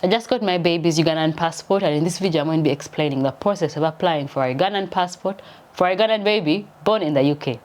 I just got my baby's Ugandan passport, and in this video I'm going to be explaining the process of applying for a Ugandan passport for a Ugandan baby born in the UK.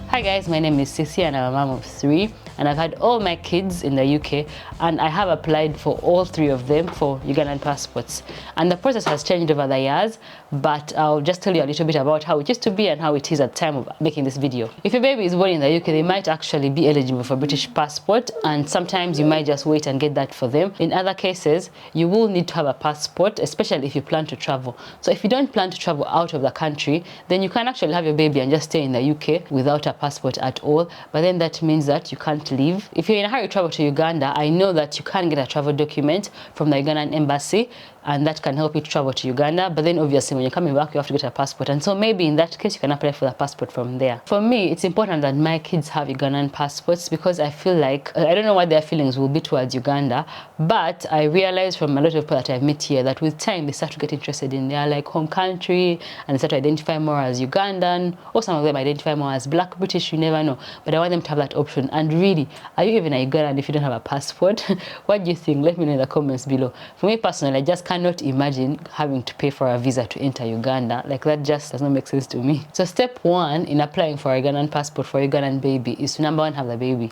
Hi guys, my name is Sissy and I'm a mom of 3, and I've had all my kids in the UK, and I have applied for all 3 of them for Ugandan passports. And the process has changed over the years, but I'll just tell you a little bit about how it used to be and how it is at the time of making this video. If your baby is born in the UK, they might actually be eligible for British passport, and sometimes you might just wait and get that for them. In other cases, you will need to have a passport, especially if you plan to travel. So if you don't plan to travel out of the country, then you can actually have your baby and just stay in the UK without a passport at all, but then that means that you can't leave. If you're in a hurry to travel to Uganda, I know that you can get a travel document from the Ugandan embassy, and that can help you to travel to Uganda, but then obviously when you're coming back you have to get a passport, and so maybe in that case you can apply for the passport from there. For me, it's important that my kids have Ugandan passports because I feel like, I don't know what their feelings will be towards Uganda, but I realize from a lot of people that I've met here that with time they start to get interested in their home country, and they start to identify more as Ugandan, or some of them identify more as Black British, you never know, but I want them to have that option. And really, are you even a Ugandan if you don't have a passport? What do you think? Let me know in the comments below. For me personally, I just cannot imagine having to pay for a visa to enter Uganda. Like, that just does not make sense to me. So step 1 in applying for a Ugandan passport for a Ugandan baby is to, number 1, have the baby.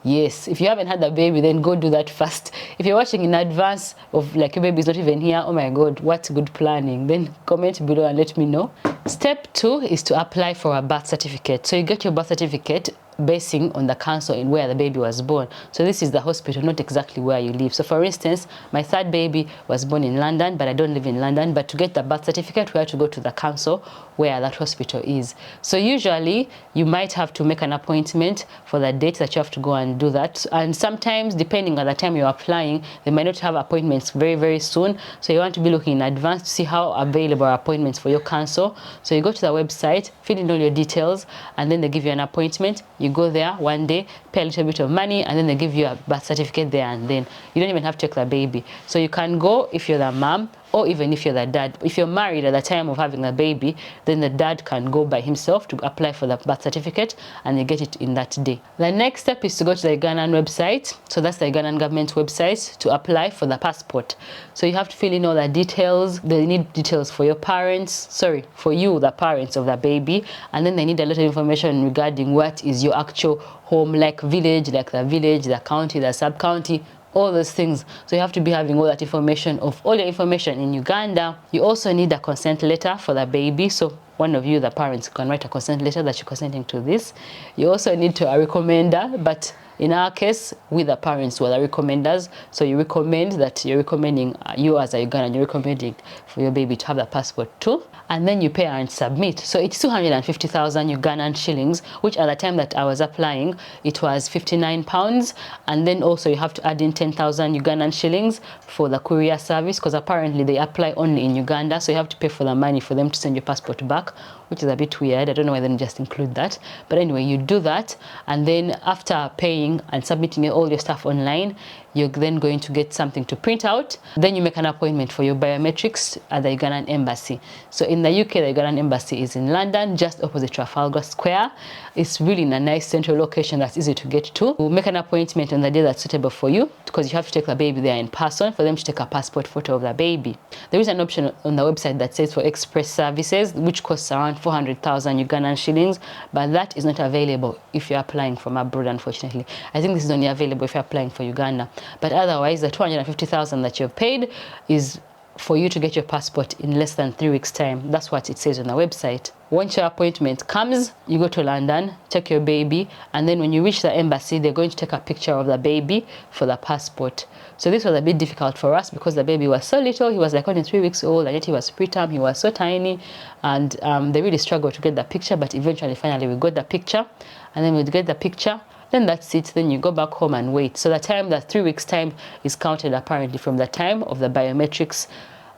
Yes, if you haven't had the baby, then go do that first. If you're watching in advance of your baby is not even here, oh my god, what good planning, then comment below and let me know. Step 2 is to apply for a birth certificate. So you get your birth certificate basing on the council in where the baby was born. So this is the hospital, not exactly where you live. So for instance, my 3rd baby was born in London, but I don't live in London. But to get the birth certificate, we have to go to the council where that hospital is. So usually you might have to make an appointment for the date that you have to go and do that. And sometimes, depending on the time you're applying, they might not have appointments very soon. So you want to be looking in advance to see how available are appointments for your council. So you go to the website, fill in all your details, and then they give you an appointment. You go there one day, pay a little bit of money, and then they give you a birth certificate there and then. You don't even have to take the baby. So you can go if you're the mom, or even if you're the dad. If you're married at the time of having the baby, then the dad can go by himself to apply for the birth certificate, and you get it in that day. The next step is to go to the Ugandan website. So that's the Ugandan government website, to apply for the passport. So you have to fill in all the details. They need details for your parents, for you, the parents of the baby, and then they need a lot of information regarding what is your actual home, like village, like the village, the county, the sub-county, all those things. So you have to be having all that information, of all your information in Uganda. You also need a consent letter for the baby. So one of you, the parents, can write a consent letter that you're consenting to this. You also need a recommender, but in our case, we the parents who are the recommenders. So you recommend that you're recommending, you as a Ugandan, you're recommending for your baby to have the passport too. And then you pay and submit. So it's 250,000 Ugandan shillings, which at the time that I was applying, it was £59. And then also you have to add in 10,000 Ugandan shillings for the courier service, because apparently they apply only in Uganda. So you have to pay for the money for them to send your passport back, which is a bit weird. I don't know why they didn't just include that. But anyway, you do that. And then after paying and submitting all your stuff online, you're then going to get something to print out. Then you make an appointment for your biometrics at the Ugandan embassy. So in the UK, the Ugandan embassy is in London, just opposite Trafalgar Square. It's really in a nice central location that's easy to get to. We'll make an appointment on the day that's suitable for you, because you have to take the baby there in person for them to take a passport photo of the baby. There is an option on the website that says for express services, which costs around 400,000 Ugandan shillings, but that is not available if you're applying from abroad, unfortunately. I think this is only available if you're applying for Uganda. But otherwise, the 250,000 that you've paid is for you to get your passport in less than 3 weeks' time. That's what it says on the website. Once your appointment comes, you go to London, take your baby, and then when you reach the embassy, they're going to take a picture of the baby for the passport. So this was a bit difficult for us because the baby was so little. He was like only 3 weeks old, and yet he was preterm. He was so tiny, and they really struggled to get the picture, but eventually, finally, we got the picture. And then we'd get the picture, then that's it. Then you go back home and wait. So the time, that 3 weeks time, is counted apparently from the time of the biometrics,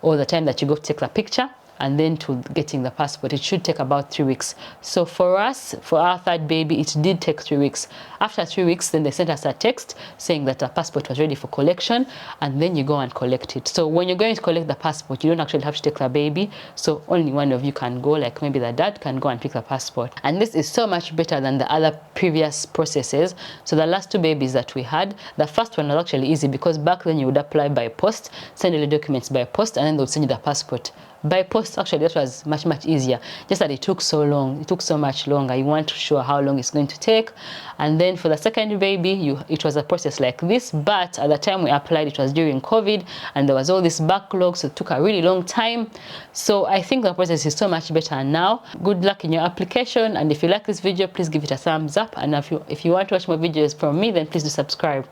or the time that you go to take the picture, and then to getting the passport, it should take about 3 weeks. So for us, for our third baby, it did take 3 weeks. After 3 weeks, then they sent us a text saying that our passport was ready for collection, and then you go and collect it. So when you're going to collect the passport, you don't actually have to take the baby, so only one of you can go, like maybe the dad can go and pick the passport. And this is so much better than the other previous processes. So the last 2 babies that we had, the first one was actually easy because back then you would apply by post, send the documents by post, and then they would send you the passport by post. Actually, that was much easier, just that it took so long. It took so much longer. You want to show how long it's going to take. And then for the second baby, it was a process like this, but at the time we applied, it was during COVID, and there was all this backlog, so it took a really long time. So I think the process is so much better now. Good luck in your application, and if you like this video, please give it a thumbs up, and if you want to watch more videos from me, then please do subscribe.